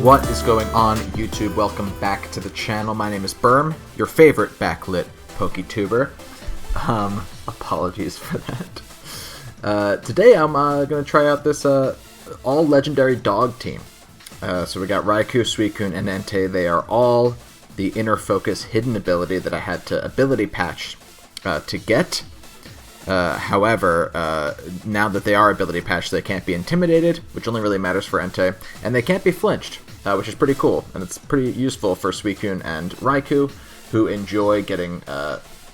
What is going on, YouTube? Welcome back to the channel. My name is Berm, your favorite backlit PokeTuber. Apologies for that. Today I'm going to try out this all legendary dog team. So we got Raikou, Suicune, and Entei. They are all the Inner Focus hidden ability that I had to ability patch to get. However, now that they are ability patched, they can't be intimidated, which only really matters for Entei, and they can't be flinched, which is pretty cool, and it's pretty useful for Suicune and Raikou, who enjoy getting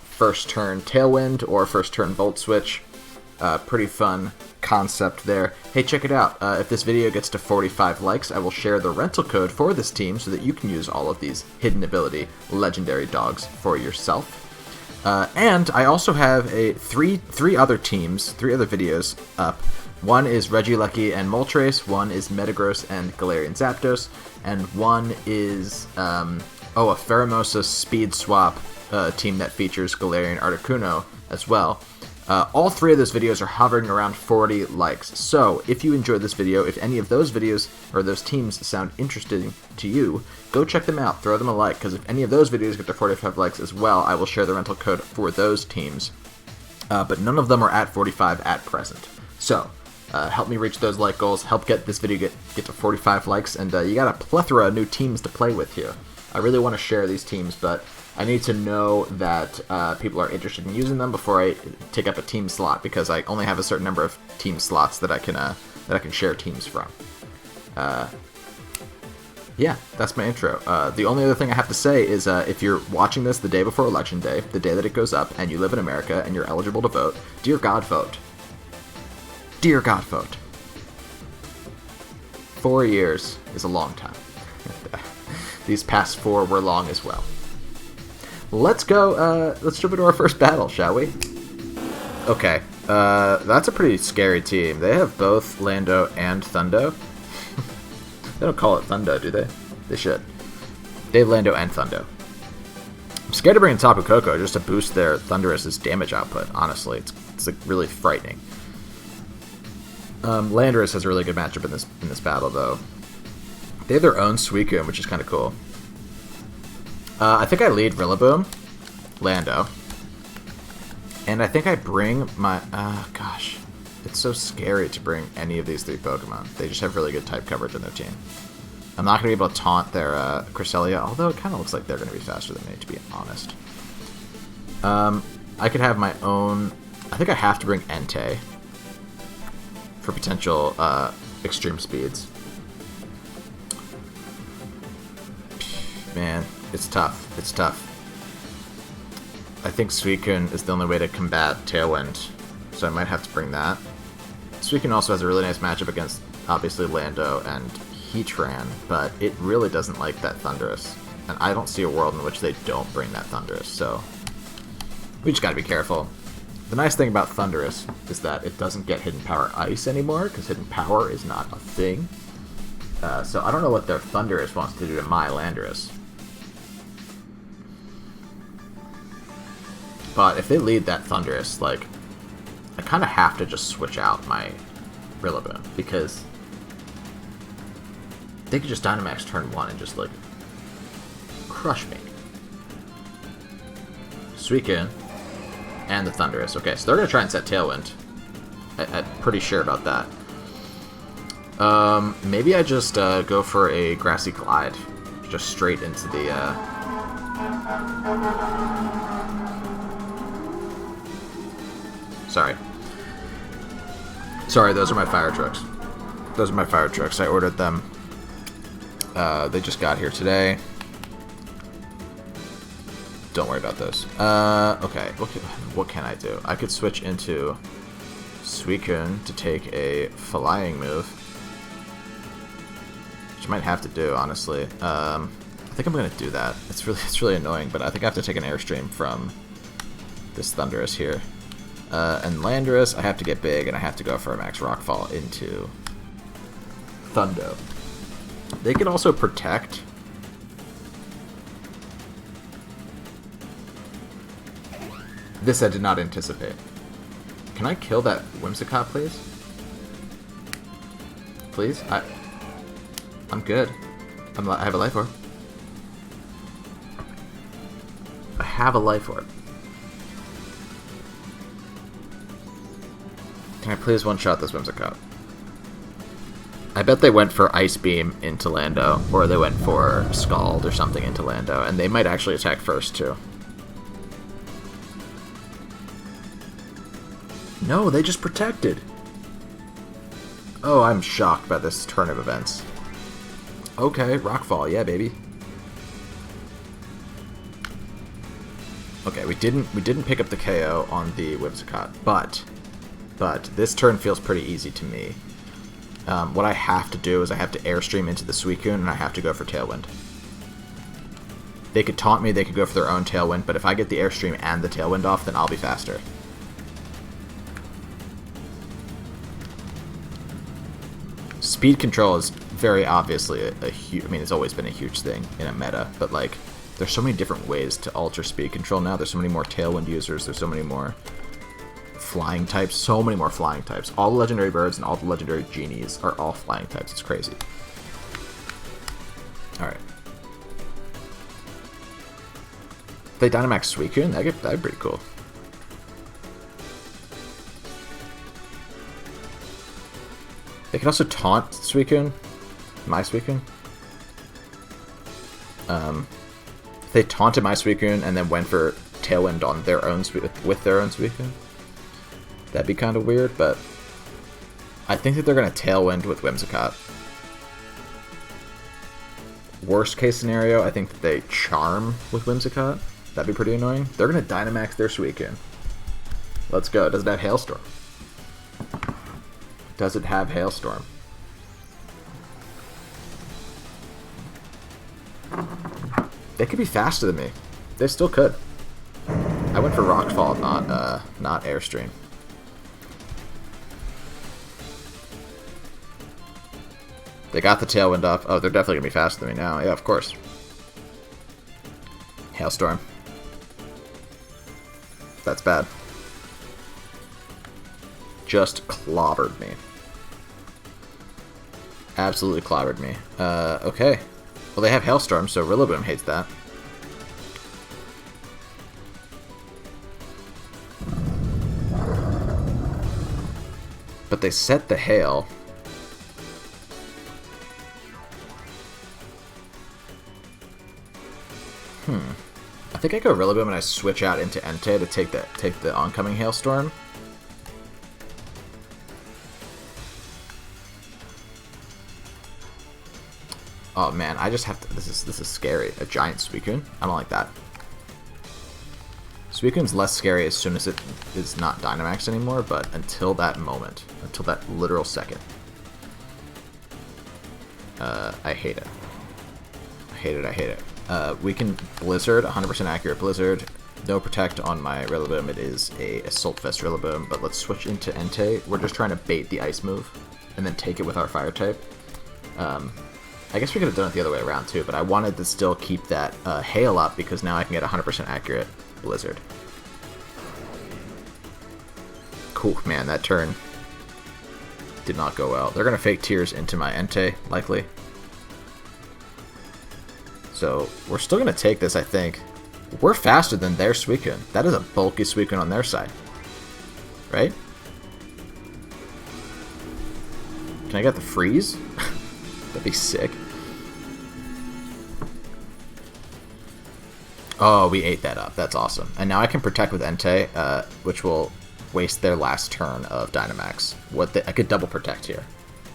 first turn Tailwind or first turn Volt Switch. Pretty fun concept there. Hey, check it out. If this video gets to 45 likes, I will share the rental code for this team so that you can use all of these hidden ability legendary dogs for yourself. And I also have three other videos up. One is Regieleki and Moltres, one is Metagross and Galarian Zapdos, and one is a Pheromosa Speed Swap team that features Galarian Articuno as well. All three of those videos are hovering around 40 likes. So if you enjoyed this video, if any of those videos or those teams sound interesting to you, go check them out, throw them a like, because if any of those videos get to 45 likes as well, I will share the rental code for those teams. But none of them are at 45 at present. So help me reach those like goals, help get this video get to 45 likes, and you got a plethora of new teams to play with here. I really want to share these teams, but I need to know that people are interested in using them before I take up a team slot, because I only have a certain number of team slots that I can share teams from. Yeah, that's my intro. The only other thing I have to say is if you're watching this the day before Election Day, the day that it goes up, and you live in America and you're eligible to vote, dear God, vote. Dear God, vote. 4 years is a long time. These past 4 were long as well. Let's go, let's jump into our first battle, shall we? Okay, that's a pretty scary team. They have both Lando and Thundo. They don't call it Thundo, do they? They should. They have Lando and Thundo. I'm scared to bring in Tapu Koko just to boost their Thunderous's damage output, honestly. It's like really frightening. Landorus has a really good matchup in this battle, though. They have their own Suicune, which is kind of cool. I think I lead Rillaboom, Lando, and I think I bring my, gosh, it's so scary to bring any of these 3 Pokemon. They just have really good type coverage on their team. I'm not going to be able to taunt their Cresselia, although it kind of looks like they're going to be faster than me, to be honest. I could have my own, I think I have to bring Entei for potential extreme speeds. Man. It's tough. It's tough. I think Suicune is the only way to combat Tailwind, so I might have to bring that. Suicune also has a really nice matchup against, obviously, Lando and Heatran, but it really doesn't like that Thunderous. And I don't see a world in which they don't bring that Thunderous, so we just gotta be careful. The nice thing about Thunderous is that it doesn't get Hidden Power Ice anymore, because Hidden Power is not a thing. So I don't know what their Thunderous wants to do to my Landorus. But if they lead that Thunderous, like, I kind of have to just switch out my Rillaboom, because they could just Dynamax turn 1 and just, like, crush me. Suicune and the Thunderous. Okay, so they're going to try and set Tailwind. I'm pretty sure about that. Maybe I just go for a Grassy Glide, just straight into the... Sorry, those are my fire trucks. Those are my fire trucks. I ordered them. They just got here today. Don't worry about those. Okay, what can I do? I could switch into Suicune to take a flying move, which I might have to do, honestly. I think I'm gonna do that. It's really annoying, but I think I have to take an Airstream from this Thunderous here. And Landorus, I have to get big, and I have to go for a Max Rockfall into Thundo. They can also protect. This I did not anticipate. Can I kill that Whimsicott, please? Please? I'm good. I have a life orb. I have a life orb. Can I please one-shot this Whimsicott? I bet they went for Ice Beam into Lando, or they went for Scald or something into Lando, and they might actually attack first, too. No, they just protected! Oh, I'm shocked by this turn of events. Okay, Rockfall, yeah, baby. Okay, we didn't pick up the KO on the Whimsicott, but this turn feels pretty easy to me. What I have to do is I have to Airstream into the Suicune, and I have to go for Tailwind. They could taunt me, they could go for their own Tailwind, but if I get the Airstream and the Tailwind off, then I'll be faster. Speed control is very obviously a huge... I mean, it's always been a huge thing in a meta, but, like, there's so many different ways to alter speed control now. There's so many more Tailwind users, there's so many more flying types, so many more flying types. All the legendary birds and all the legendary genies are all flying types. It's crazy. Alright. They Dynamax Suicune? That'd be pretty cool. They can also taunt Suicune. My Suicune. They taunted my Suicune and then went for Tailwind on their own with their own Suicune. That'd be kind of weird, but I think that they're going to Tailwind with Whimsicott. Worst case scenario, I think that they Charm with Whimsicott. That'd be pretty annoying. They're going to Dynamax their Suicune. Let's go. Does it have Hailstorm? Does it have Hailstorm? They could be faster than me. They still could. I went for Rockfall, not Airstream. They got the Tailwind up. Oh, they're definitely going to be faster than me now. Yeah, of course. Hailstorm. That's bad. Just clobbered me. Absolutely clobbered me. Okay. Well, they have Hailstorm, so Rillaboom hates that. But they set the Hail. I think I go Rillaboom and I switch out into Entei to take the oncoming Hailstorm. Oh man, I just have to. This is scary. A giant Suicune. I don't like that. Suicune's less scary as soon as it is not Dynamax anymore, but until that moment, until that literal second, I hate it. I hate it. I hate it. We can Blizzard, 100% accurate Blizzard. No Protect on my Rillaboom. It is a Assault Vest Rillaboom, but let's switch into Entei. We're just trying to bait the Ice move and then take it with our Fire type. I guess we could have done it the other way around too, but I wanted to still keep that Hail up because now I can get 100% accurate Blizzard. Cool, man, that turn did not go well. They're going to Fake Tears into my Entei, likely. So we're still going to take this, I think. We're faster than their Suicune. That is a bulky Suicune on their side. Right? Can I get the freeze? That'd be sick. Oh, we ate that up. That's awesome. And now I can Protect with Entei, which will waste their last turn of Dynamax. I could double Protect here.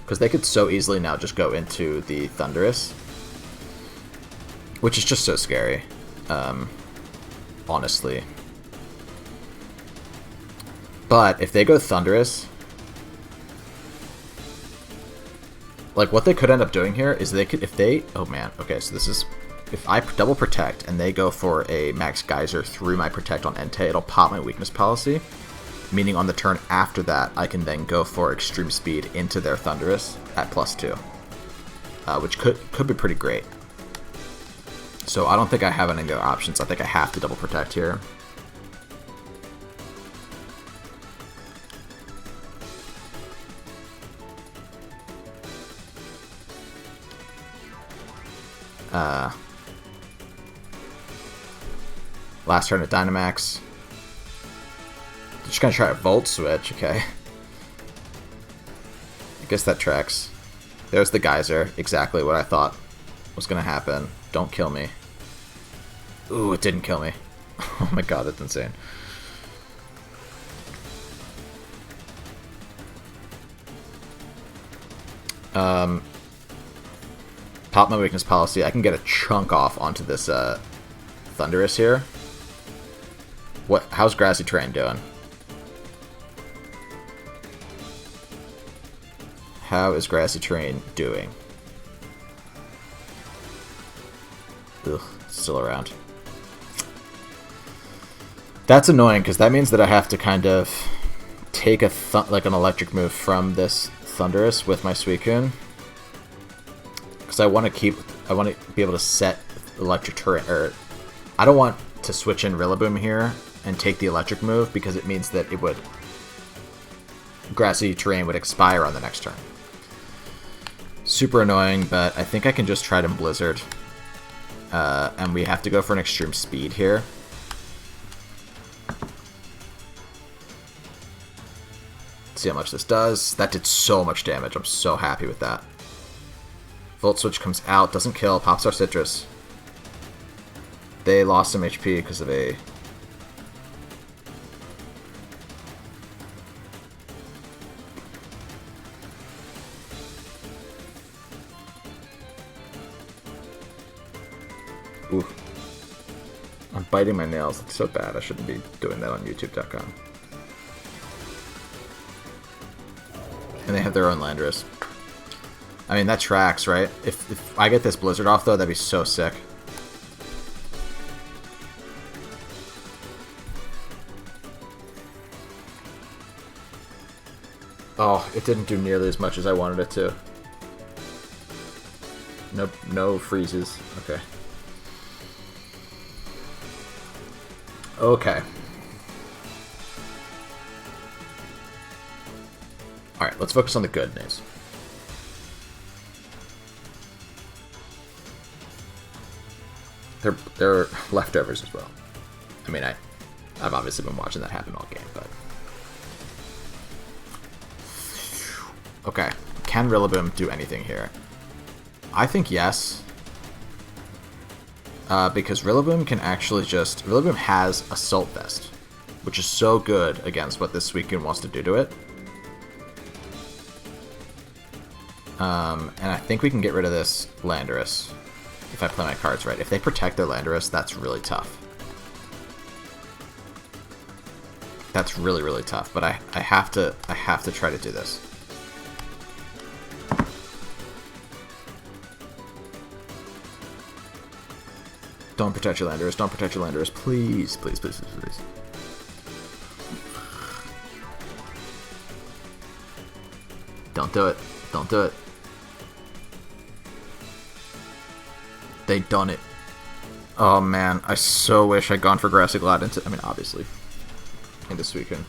Because they could so easily now just go into the Thundurus. Which is just so scary. Honestly. But if they go Thundurus... Like, what they could end up doing here is they could, if they, oh man, okay, so this is, if I double Protect and they go for a Max Geyser through my Protect on Entei, it'll pop my Weakness Policy, meaning on the turn after that, I can then go for Extreme Speed into their Thundurus at +2, which could be pretty great. So I don't think I have any other options. I think I have to double Protect here. Last turn at Dynamax. Just gonna try a Volt Switch, okay. I guess that tracks. There's the Geyser, exactly what I thought was gonna happen. Don't kill me. Ooh, it didn't kill me. Oh my god, that's insane. Pop my weakness policy. I can get a chunk off onto this Thundurus here. How's Grassy Terrain doing? How is Grassy Terrain doing? Ugh, still around. That's annoying because that means that I have to kind of take an electric move from this Thundurus with my Suicune. Because I want to be able to set electric terrain, or I don't want to switch in Rillaboom here and take the electric move because it means that Grassy Terrain would expire on the next turn. Super annoying, but I think I can just try to Blizzard. And we have to go for an extreme speed here. See how much this does. That did so much damage. I'm so happy with that. Volt Switch comes out, doesn't kill, pops our Citrus. They lost some HP because of a... Ooh. I'm biting my nails. It's so bad. I shouldn't be doing that on YouTube.com. And they have their own Landorus. I mean, that tracks, right? If I get this Blizzard off, though, that'd be so sick. Oh, it didn't do nearly as much as I wanted it to. Nope, no freezes. Okay. Okay. Alright, let's focus on the good news. They're leftovers as well. I mean, I've obviously been watching that happen all game, but... Okay, can Rillaboom do anything here? I think yes. Because Rillaboom can actually just... Rillaboom has Assault Vest, which is so good against what this Suicune wants to do to it. And I think we can get rid of this Landorus if I play my cards right. If they protect their Landorus, that's really tough. That's really, really tough. But I have to try to do this. Don't protect your Landorus. Don't protect your Landorus. Please, please, please, please, please. Don't do it. Don't do it. They done it. Oh man, I so wish I'd gone for Grassy Glide into... I mean, obviously. Into Suicune.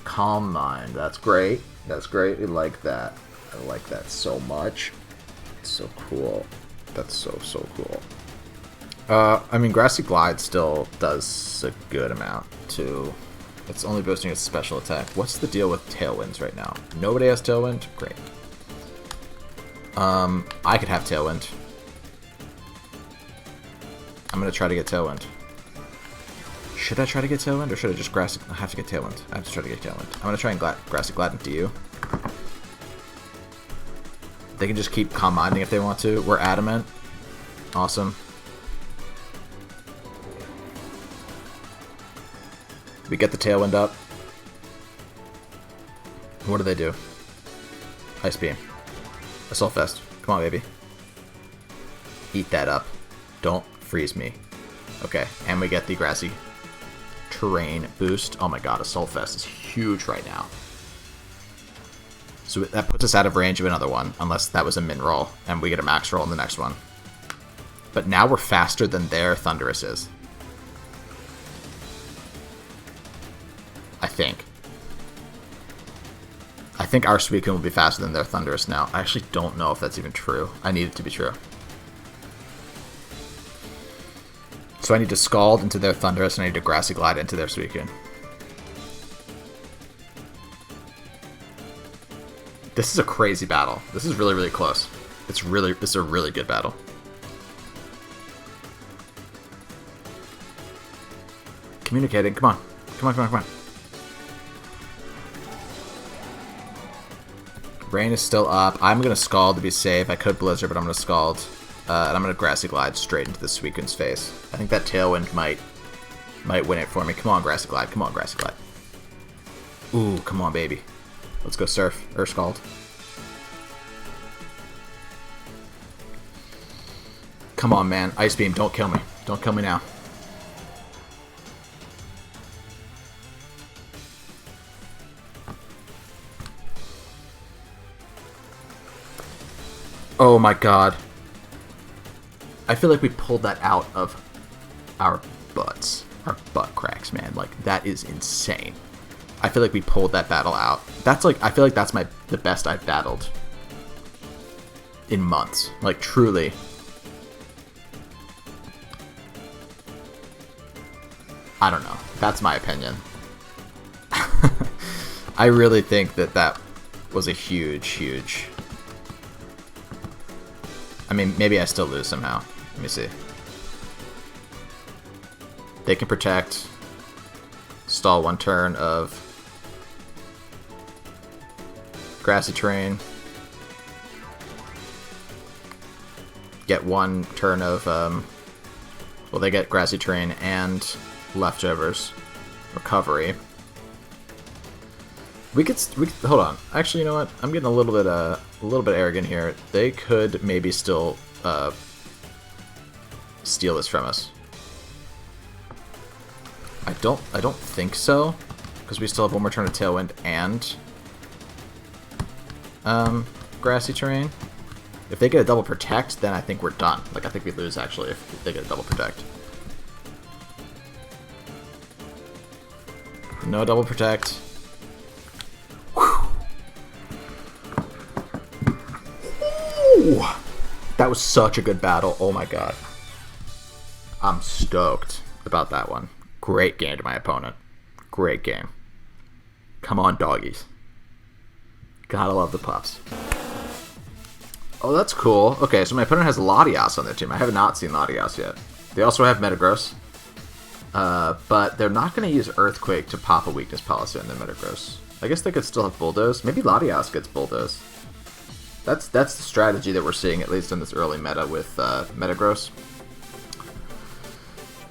Calm Mind. That's great. That's great. I like that. I like that so much. It's so cool. That's so, so cool. I mean, Grassy Glide still does a good amount, too. It's only boosting its special attack. What's the deal with Tailwinds right now? Nobody has Tailwind? Great. I could have Tailwind. I'm gonna try to get Tailwind. Should I try to get Tailwind, or should I just Grassy... I have to get Tailwind. I have to try to get Tailwind. I'm gonna try and Grassy Glide into you. They can just keep Calm Minding if they want to. We're Adamant. Awesome. We get the Tailwind up. What do they do? Ice Beam. Assault Vest. Come on, baby. Eat that up. Don't freeze me. Okay, and we get the Grassy Terrain boost. Oh my god, Assault Vest is huge right now. So that puts us out of range of another one, unless that was a min roll, and we get a max roll in the next one. But now we're faster than their Thundurus is. I I think our Suicune will be faster than their Thundurus now. I actually don't know if that's even true. I need it to be true. So I need to Scald into their Thundurus, and I need to Grassy Glide into their Suicune. This is a crazy battle. This is really, really close. This is a really good battle. Communicating. Come on. Come on, come on, come on. Rain is still up. I'm going to Scald to be safe. I could Blizzard, but I'm going to Scald. And I'm going to Grassy Glide straight into the Suicune's face. I think that Tailwind might win it for me. Come on, Grassy Glide. Come on, Grassy Glide. Ooh, come on, baby. Let's go Surf. Or Scald. Come on, man. Ice Beam, don't kill me. Don't kill me now. Oh my god. I feel like we pulled that out of our butts. Our butt cracks, man. Like, that is insane. I feel like we pulled that battle out. That's like, I feel like that's the best I've battled in months. Like, truly. I don't know. That's my opinion. I really think that was a huge... I mean, maybe I still lose somehow. Let me see. They can protect. Stall one turn of Grassy Terrain. Get one turn of, well, they get Grassy Terrain and Leftovers. Recovery. We could hold on. Actually, you know what? I'm getting a little bit arrogant here. They could maybe still steal this from us. I don't think so, because we still have one more turn of Tailwind and Grassy Terrain. If they get a double protect, then I think we're done. Like, I think we lose actually if they get a double protect. No double protect. That was such a good battle. Oh my god. I'm stoked about that one. Great game to my opponent. Great game. Come on, doggies. Gotta love the pups. Oh, that's cool. Okay, so my opponent has Latias on their team. I have not seen Latias yet. They also have Metagross. But they're not going to use Earthquake to pop a weakness policy on their Metagross. I guess they could still have Bulldoze. Maybe Latias gets Bulldoze. That's the strategy that we're seeing, at least in this early meta with Metagross.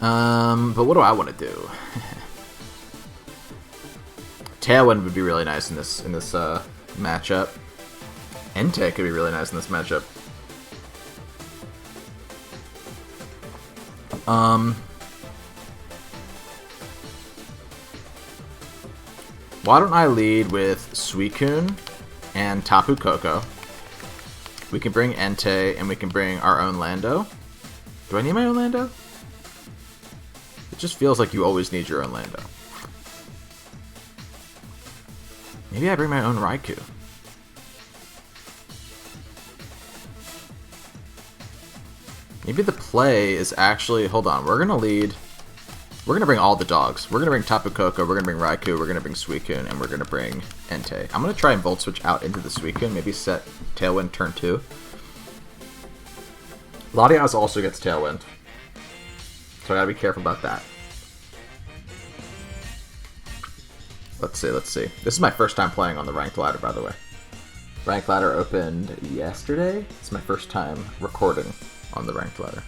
But what do I want to do? Tailwind would be really nice in this matchup. Entei could be really nice in this matchup. Why don't I lead with Suicune and Tapu Koko? We can bring Entei, and we can bring our own Lando. Do I need my own Lando? It just feels like you always need your own Lando. Maybe I bring my own Raikou. Maybe the play is actually... Hold on, we're going to lead... We're going to bring all the dogs. We're going to bring Tapu Koko, we're going to bring Raikou, we're going to bring Suicune, and we're going to bring Entei. I'm going to try and Volt Switch out into the Suicune, maybe set Tailwind turn 2. Latias also gets Tailwind, so I gotta be careful about that. Let's see. This is my first time playing on the ranked ladder, by the way. Ranked ladder opened yesterday. It's my first time recording on the ranked ladder.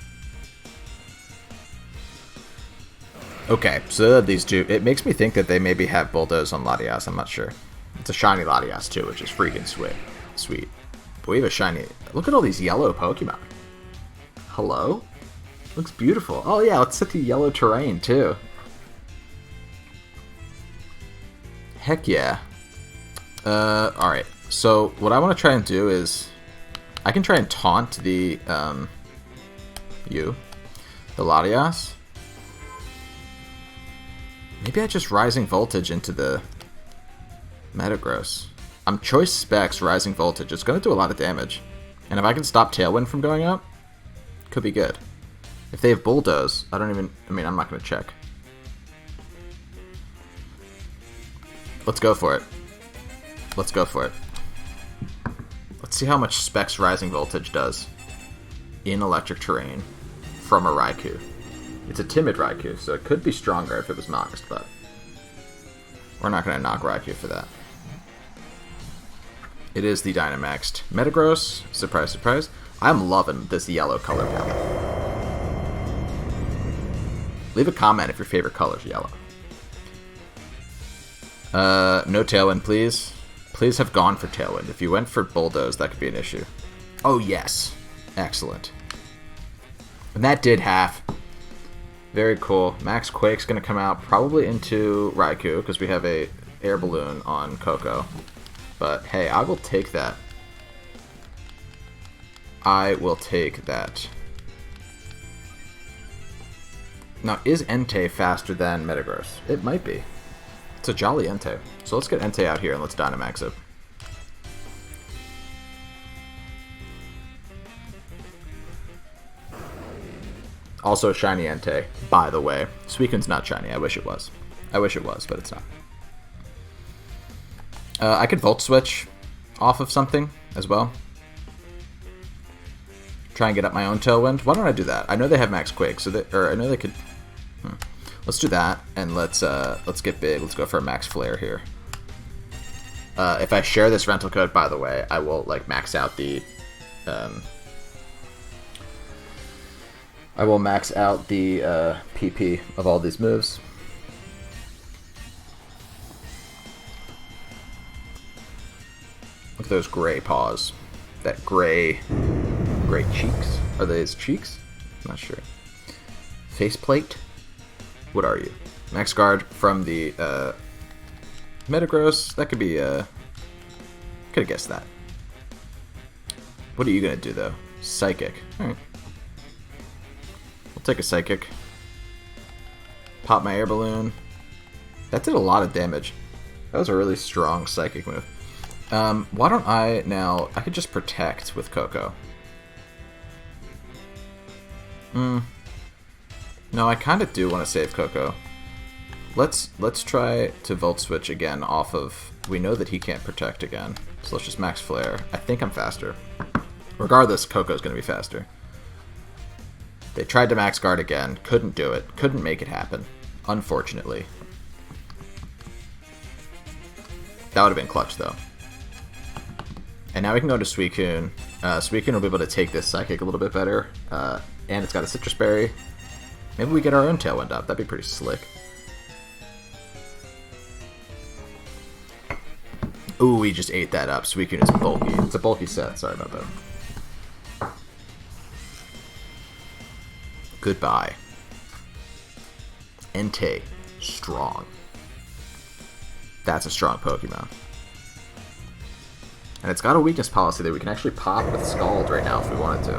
Okay, so these two, it makes me think that they maybe have Bulldoze on Latias, I'm not sure. It's a shiny Latias too, which is freaking sweet. But we have a shiny, look at all these yellow Pokemon. Hello? Looks beautiful. Oh yeah, let's set the yellow terrain too. Heck yeah. Alright, so what I want to try and do is, I can try and taunt the, the Latias. Maybe I just Rising Voltage into the Metagross. I'm choice specs, rising voltage. It's going to do a lot of damage. And if I can stop Tailwind from going up, could be good. If they have Bulldoze, I'm not going to check. Let's go for it. Let's go for it. Let's see how much specs rising voltage does in electric terrain from a Raikou. It's a timid Raikou, so it could be stronger if it was Noxed, but we're not going to knock Raikou for that. It is the Dynamaxed Metagross. Surprise, surprise. I'm loving this yellow color palette. Leave a comment if your favorite color is yellow. No Tailwind, please. Please have gone for Tailwind. If you went for Bulldoze, that could be an issue. Oh, yes. Excellent. And that did half. Very cool. Max Quake's going to come out probably into Raikou because we have a Air Balloon on Coco. But hey, I will take that. I will take that. Now, is Entei faster than Metagross? It might be. It's a jolly Entei. So let's get Entei out here and let's Dynamax it. Also shiny Entei, by the way. Suicune's not shiny. I wish it was. I wish it was, but it's not. I could Volt Switch off of something as well. Try and get up my own Tailwind. Why don't I do that? I know they have Max Quake, so I know they could. Let's do that, and let's get big. Let's go for a Max Flare here. If I share this rental code, by the way, I will max out the. I will max out the PP of all these moves. Look at those gray paws. That gray cheeks. Are they his cheeks? I'm not sure. Faceplate? What are you? Max Guard from the Metagross. That could be could have guessed that. What are you gonna do though? Psychic. Alright. We'll take a Psychic. Pop my Air Balloon. That did a lot of damage. That was a really strong Psychic move. Why don't I now... I could just Protect with Coco. No, I kind of do want to save Coco. Let's try to Volt Switch again off of... We know that he can't Protect again. So let's just Max Flare. I think I'm faster. Regardless, Coco's going to be faster. They tried to Max Guard again. Couldn't do it. Couldn't make it happen. Unfortunately. That would have been clutch, though. And now we can go to Suicune. Suicune will be able to take this Psychic a little bit better. And it's got a Citrus Berry. Maybe we get our own Tailwind up. That'd be pretty slick. Ooh, we just ate that up. Suicune is bulky. It's a bulky set. Sorry about that. Goodbye. Entei. Strong. That's a strong Pokemon. And it's got a weakness policy that we can actually pop with Scald right now if we wanted to.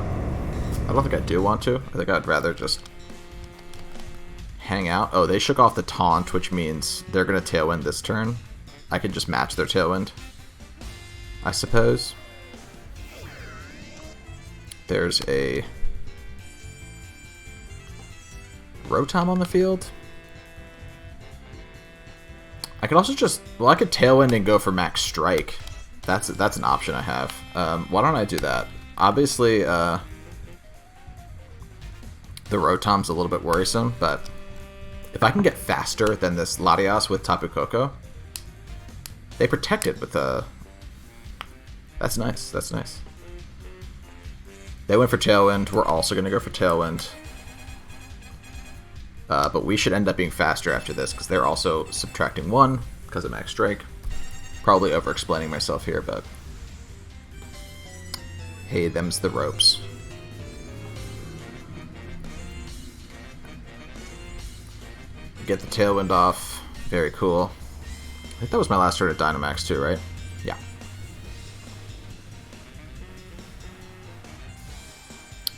I don't think I do want to. I think I'd rather just hang out. Oh, they shook off the Taunt, which means they're going to Tailwind this turn. I can just match their Tailwind, I suppose. There's a Rotom on the field. I could also just... Well, I could Tailwind and go for Max Strike. That's an option I have. Why don't I do that? Obviously, the Rotom's a little bit worrisome, but if I can get faster than this Latias with Tapu Koko, they protected with a... That's nice. That's nice. They went for Tailwind. We're also going to go for Tailwind. But we should end up being faster after this, because they're also subtracting 1 because of Max Strike. Probably over-explaining myself here, but... Hey, them's the ropes. Get the Tailwind off. Very cool. I think that was my last turn at Dynamax too, right? Yeah.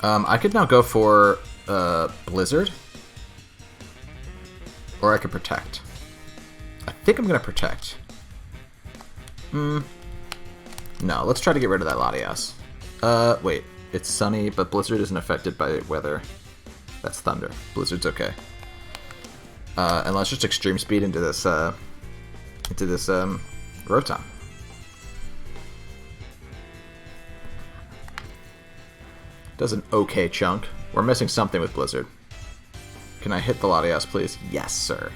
I could now go for Blizzard. Or I could Protect. I think I'm going to Protect. No, let's try to get rid of that Latias. Wait. It's sunny, but Blizzard isn't affected by weather. That's thunder. Blizzard's okay. And let's just extreme speed into this Rotom. Does an okay chunk. We're missing something with Blizzard. Can I hit the Latias, please? Yes, sir.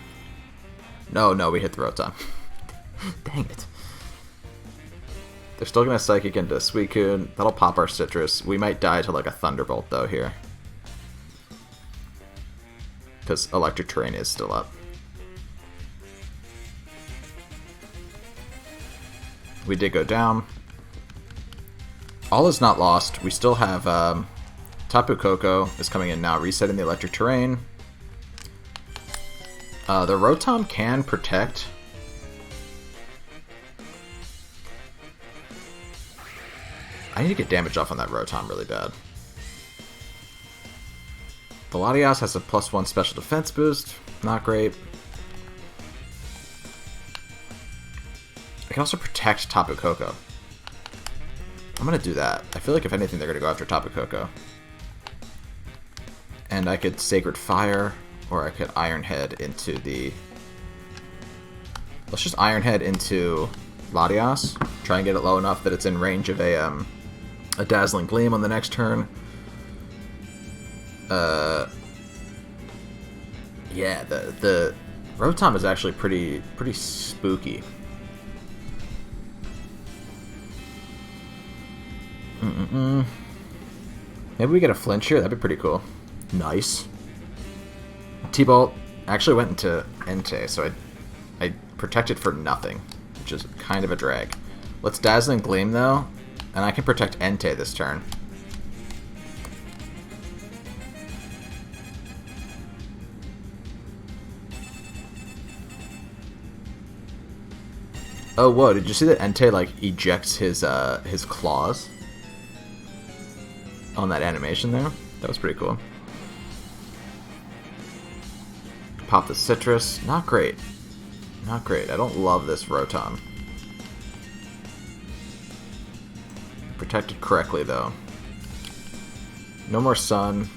No, we hit the Rotom. Dang it. They're still going to Psychic into Suicune. That'll pop our Citrus. We might die to like a Thunderbolt, though, here. Because Electric Terrain is still up. We did go down. All is not lost. We still have Tapu Koko is coming in now, resetting the Electric Terrain. The Rotom can protect. I need to get damage off on that Rotom really bad. The Latias has a +1 special defense boost. Not great. I can also protect Tapu Koko. I'm going to do that. I feel like if anything, they're going to go after Tapu Koko. And I could Sacred Fire, or I could Iron Head into the... Let's just Iron Head into Latias. Try and get it low enough that it's in range of a Dazzling Gleam on the next turn. Yeah, the Rotom is actually pretty spooky. Maybe we get a flinch here. That'd be pretty cool. Nice. T-Bolt actually went into Entei, so I protected for nothing, which is kind of a drag. Let's Dazzling Gleam though, and I can protect Entei this turn. Oh, whoa, did you see that Entei, like, ejects his claws on that animation there? That was pretty cool. Pop the Citrus. Not great. Not great. I don't love this Rotom. Protected correctly, though. No more Sun,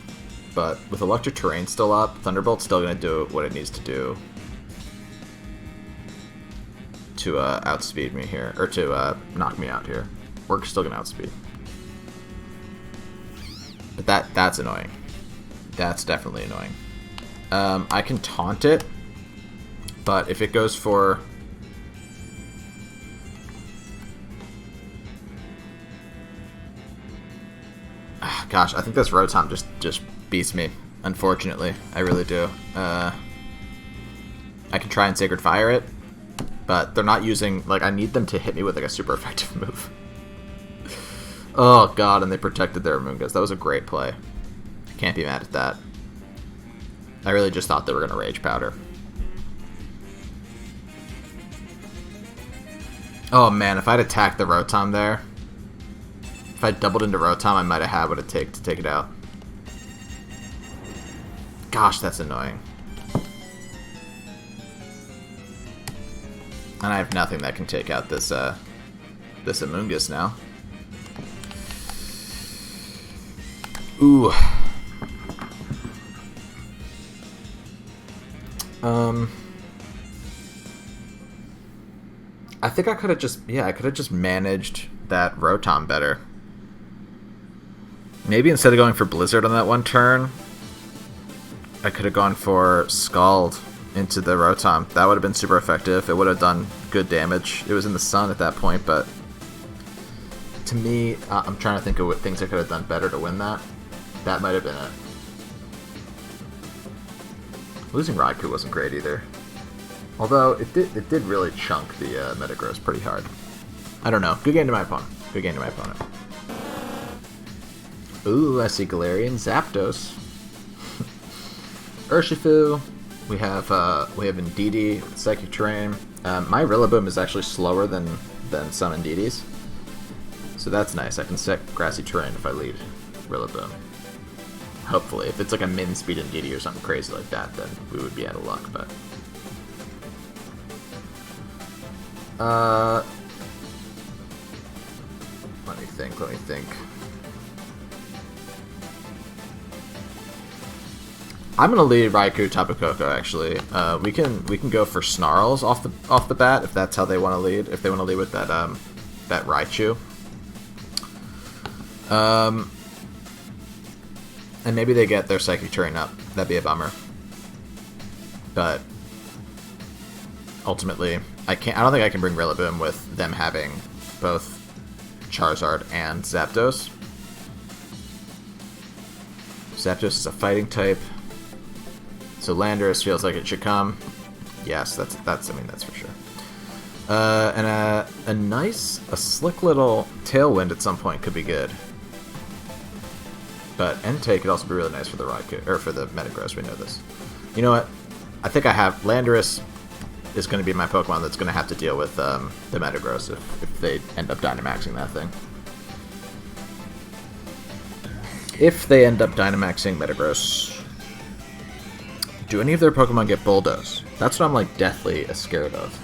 but with Electric Terrain still up, Thunderbolt's still going to do what it needs to do to outspeed me here, or to knock me out here. We're still gonna outspeed, but that's annoying. That's definitely annoying. I can taunt it, but if it goes for gosh, I think this Rotom just beats me. Unfortunately, I really do. I can try and Sacred Fire it. But they're not using, like, I need them to hit me with, like, a super effective move. Oh, God, and they protected their Amoonguss. That was a great play. Can't be mad at that. I really just thought they were going to Rage Powder. Oh, man, if I'd attacked the Rotom there, if I doubled into Rotom, I might have had what it takes to take it out. Gosh, that's annoying. And I have nothing that can take out this this Amoonguss now. Ooh. I think I could have just managed that Rotom better. Maybe instead of going for Blizzard on that one turn, I could have gone for Scald into the Rotom. That would have been super effective. It would have done good damage. It was in the sun at that point, but to me, I'm trying to think of what things I could have done better to win that. That might have been it. Losing Raikou wasn't great either. Although, it did really chunk the Metagross pretty hard. I don't know. Good game to my opponent. Good game to my opponent. Ooh, I see Galarian Zapdos. Urshifu. We have Indeedee with Psychic Terrain. My Rillaboom is actually slower than some Indeedee's, so that's nice. I can set Grassy Terrain if I lead Rillaboom. Hopefully, if it's like a min speed Indeedee or something crazy like that, then we would be out of luck. But Let me think. I'm gonna lead Raikou Tapu Koko. Actually, we can go for Snarls off the bat if that's how they want to lead. If they want to lead with that that Raichu. And maybe they get their Psychic Terrain up. That'd be a bummer. But ultimately, I don't think I can bring Rillaboom with them having both Charizard and Zapdos. Zapdos is a fighting type, so Landorus feels like it should come. Yes, that's I mean that's for sure. And a slick little Tailwind at some point could be good. But Entei could also be really nice for the Raikou, or for the Metagross. We know this. You know what? I think I have Landorus is going to be my Pokemon that's going to have to deal with the Metagross if they end up Dynamaxing that thing. If they end up Dynamaxing Metagross, do any of their Pokemon get Bulldoze? That's what I'm like deathly scared of.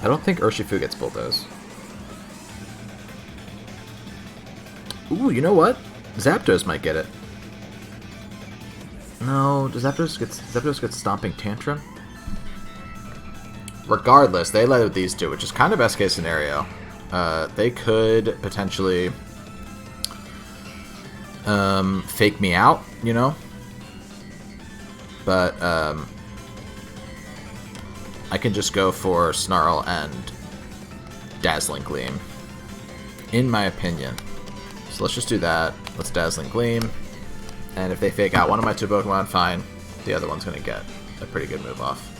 I don't think Urshifu gets Bulldoze. Ooh, you know what? Zapdos might get it. No, does Zapdos get Stomping Tantrum? Regardless, they let these two, which is kind of best case scenario. They could potentially fake me out, you know? But I can just go for Snarl and Dazzling Gleam, in my opinion. So let's just do that. Let's Dazzling Gleam. And if they fake out one of my two Pokemon, fine. The other one's going to get a pretty good move off.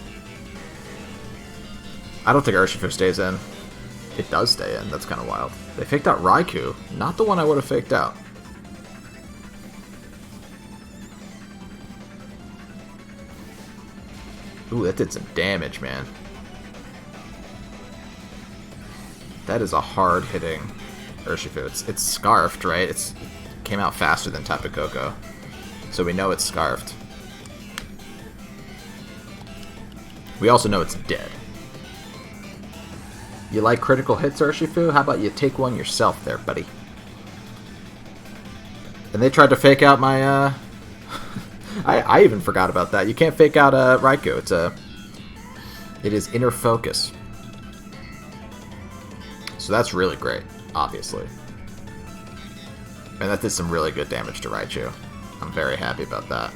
I don't think Urshifu stays in. It does stay in. That's kind of wild. They faked out Raikou. Not the one I would have faked out. Ooh, that did some damage, man. That is a hard-hitting Urshifu. It's Scarfed, right? It came out faster than Tapu Koko. So we know it's Scarfed. We also know it's dead. You like critical hits, Urshifu? How about you take one yourself there, buddy? And they tried to fake out my, I even forgot about that. You can't fake out Raikou. It is inner focus. So that's really great, obviously. And that did some really good damage to Raichu. I'm very happy about that.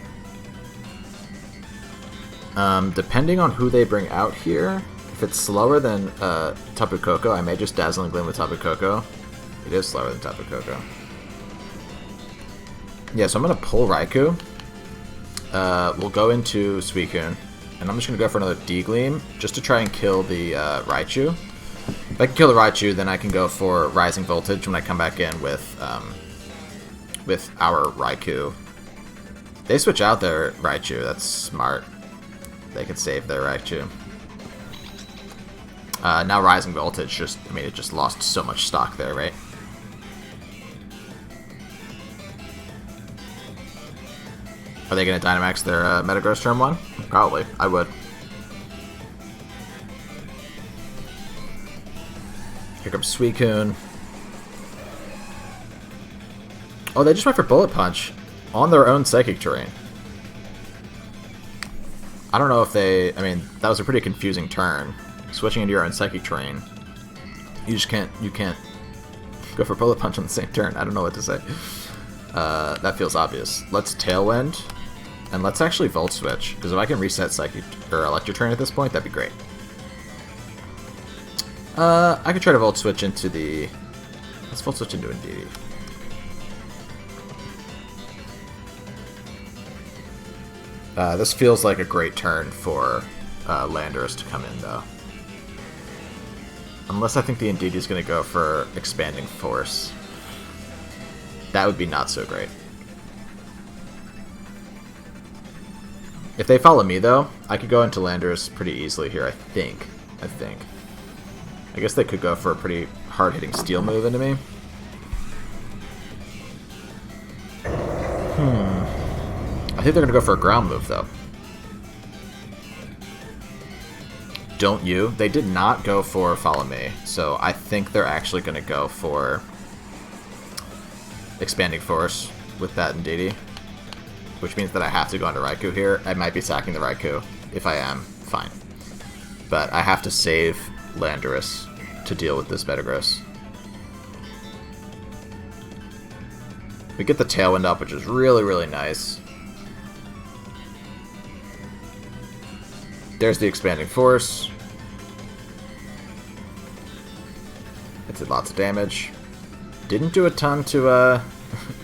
Depending on who they bring out here, if it's slower than Tapu Koko, I may just Dazzling Gleam with Tapu Koko. It is slower than Tapu Koko. Yeah, so I'm going to pull Raikou. We'll go into Suicune, and I'm just going to go for another D-Gleam, just to try and kill the Raichu. If I can kill the Raichu, then I can go for Rising Voltage when I come back in with our Raikou. They switch out their Raichu, that's smart. They can save their Raichu. Now Rising Voltage it just lost so much stock there, right? Are they going to Dynamax their Metagross turn 1? Probably. I would. Here comes Suicune. Oh, they just went for Bullet Punch on their own Psychic Terrain. I don't know if they... I mean, that was a pretty confusing turn. Switching into your own Psychic Terrain. You just can't... You can't go for Bullet Punch on the same turn. I don't know what to say. That feels obvious. Let's Tailwind. And let's actually Volt Switch. Because if I can reset Psychic... or Electric Terrain at this point, that'd be great. I could try to Volt Switch into the... Let's Volt Switch into Indeedee. This feels like a great turn for Landorus to come in, though. Unless I think the Indeedee is going to go for Expanding Force. That would be not so great. If they follow me, though, I could go into Landorus pretty easily here, I think. I guess they could go for a pretty hard-hitting Steel move into me. I think they're going to go for a ground move, though. Don't you? They did not go for Follow Me, so I think they're actually going to go for Expanding Force with that and DD, which means that I have to go into Raikou here. I might be sacking the Raikou. If I am, fine. But I have to save Landorus to deal with this Metagross. We get the Tailwind up, which is really, really nice. There's the Expanding Force. It did lots of damage. Didn't do a ton to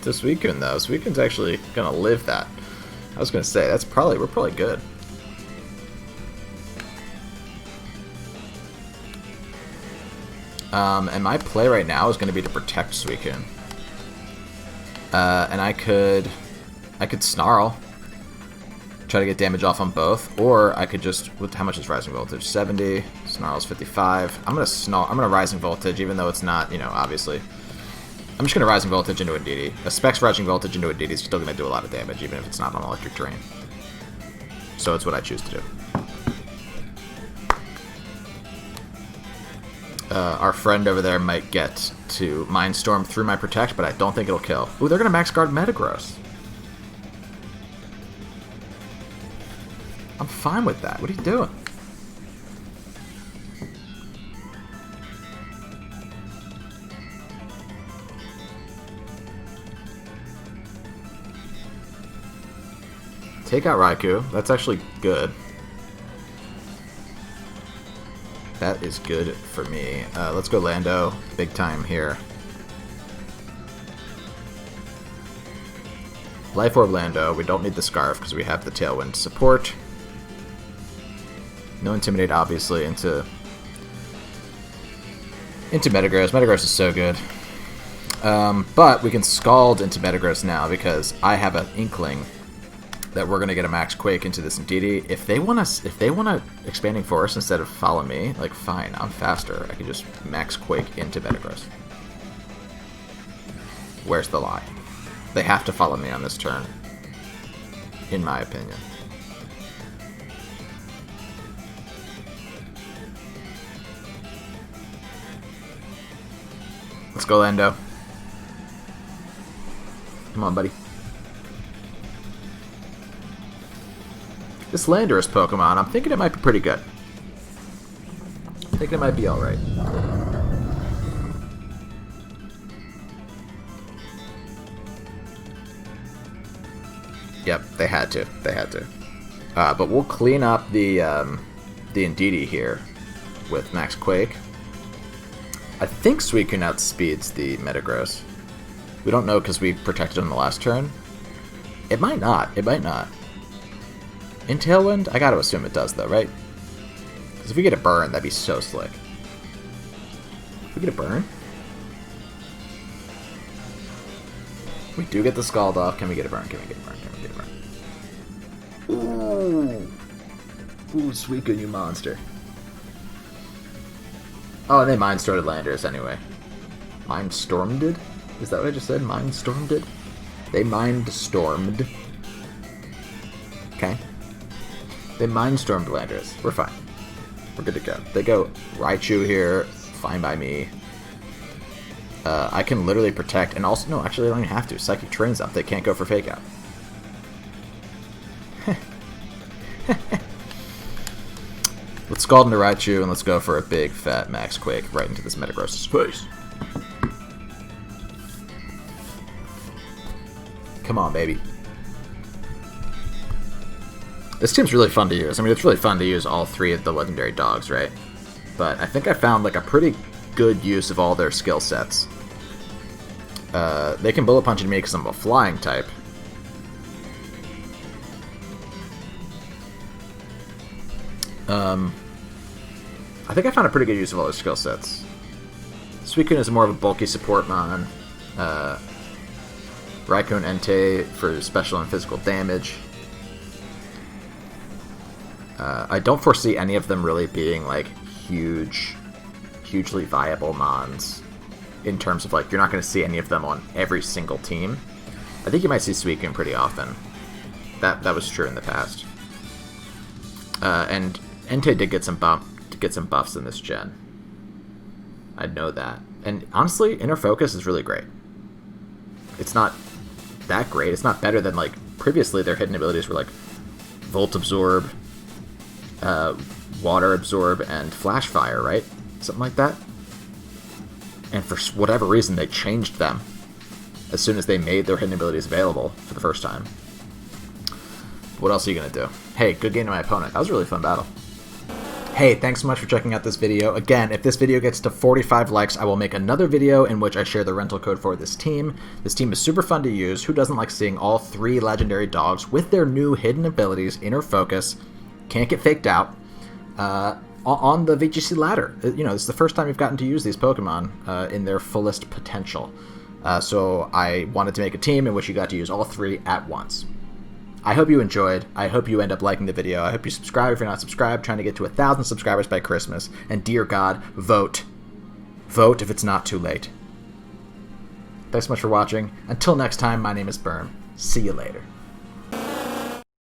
to Suicune though. Suicune's actually gonna live that. I was gonna say we're probably good. And my play right now is gonna be to protect Suicune. And I could Snarl, try to get damage off on both, or I could just, how much is Rising Voltage? 70. Snarl's 55. I'm gonna Rising Voltage, even though it's not, obviously. I'm just gonna Rising Voltage into a DD. A Specs Rising Voltage into a DD is still gonna do a lot of damage, even if it's not on Electric Terrain. So it's what I choose to do. Our friend over there might get to Mindstorm through my Protect, but I don't think it'll kill. Ooh, they're gonna Max Guard Metagross. I'm fine with that. What are you doing? Take out Raikou. That's actually good. That is good for me. Let's go Lando. Big time here. Life Orb Lando. We don't need the Scarf because we have the Tailwind support. No Intimidate, obviously, into Metagross. Metagross is so good. But we can Scald into Metagross now because I have an inkling that we're gonna get a Max Quake into this Indeedee. If they wanna Expanding Force instead of follow me, like fine, I'm faster. I can just Max Quake into Metagross. Where's the lie? They have to follow me on this turn, in my opinion. Let's go, Lando. Come on, buddy. This Landorus Pokemon, I'm thinking it might be pretty good. I think it might be alright. Yep, they had to. They had to. But we'll clean up the Indeedee here with Max Quake. I think Suicune outspeeds the Metagross. We don't know because we protected him the last turn. It might not. It might not. In Tailwind? I gotta assume it does, though, right? Because if we get a burn, that'd be so slick. If we get a burn? We do get the Scald off. Can we get a burn? Can we get a burn? Can we get a burn? Ooh! Ooh, Suicune, you monster. Oh, and they Mindstormed Landorus anyway. Mindstormed? Is that what I just said? Mindstormed? They Mindstormed. Okay. They Mindstormed Landorus. We're fine. We're good to go. They go Raichu here. Fine by me. I can literally protect, and also, no, actually, I don't even have to. Psychic Terrain's up. They can't go for Fake Out. Let's Scald into Raichu, and let's go for a big, fat Max Quake right into this Metagross' face. Come on, baby. This team's really fun to use. I mean, it's really fun to use all three of the legendary dogs, right? But I think I found like a pretty good use of all their skill sets. They can Bullet Punch into me because I'm a flying type. I think I found a pretty good use of all their skill sets. Suicune is more of a bulky support mon. Raikou and Entei for special and physical damage. I don't foresee any of them really being like hugely viable mons in terms of like you're not going to see any of them on every single team. I think you might see Suicune pretty often. That was true in the past. And Entei did get some buffs in this gen. I know that. And honestly, Inner Focus is really great. it's not that great. It's not better than, like, previously their hidden abilities were, like, Volt Absorb, Water Absorb, and Flash Fire, right? Something like that. And for whatever reason, they changed them as soon as they made their hidden abilities available for the first time. What else are you going to do? Hey, good game to my opponent. That was a really fun battle. Hey, thanks so much for checking out this video. Again, if this video gets to 45 likes, I will make another video in which I share the rental code for this team. This team is super fun to use. Who doesn't like seeing all 3 legendary dogs with their new hidden abilities, Inner Focus, can't get faked out, on the VGC ladder? You know, this is the first time you've gotten to use these Pokemon in their fullest potential. So I wanted to make a team in which you got to use all 3 at once. I hope you enjoyed. I hope you end up liking the video. I hope you subscribe if you're not subscribed, trying to get to 1,000 subscribers by Christmas. And dear God, vote. Vote if it's not too late. Thanks so much for watching. Until next time, my name is Berm. See you later.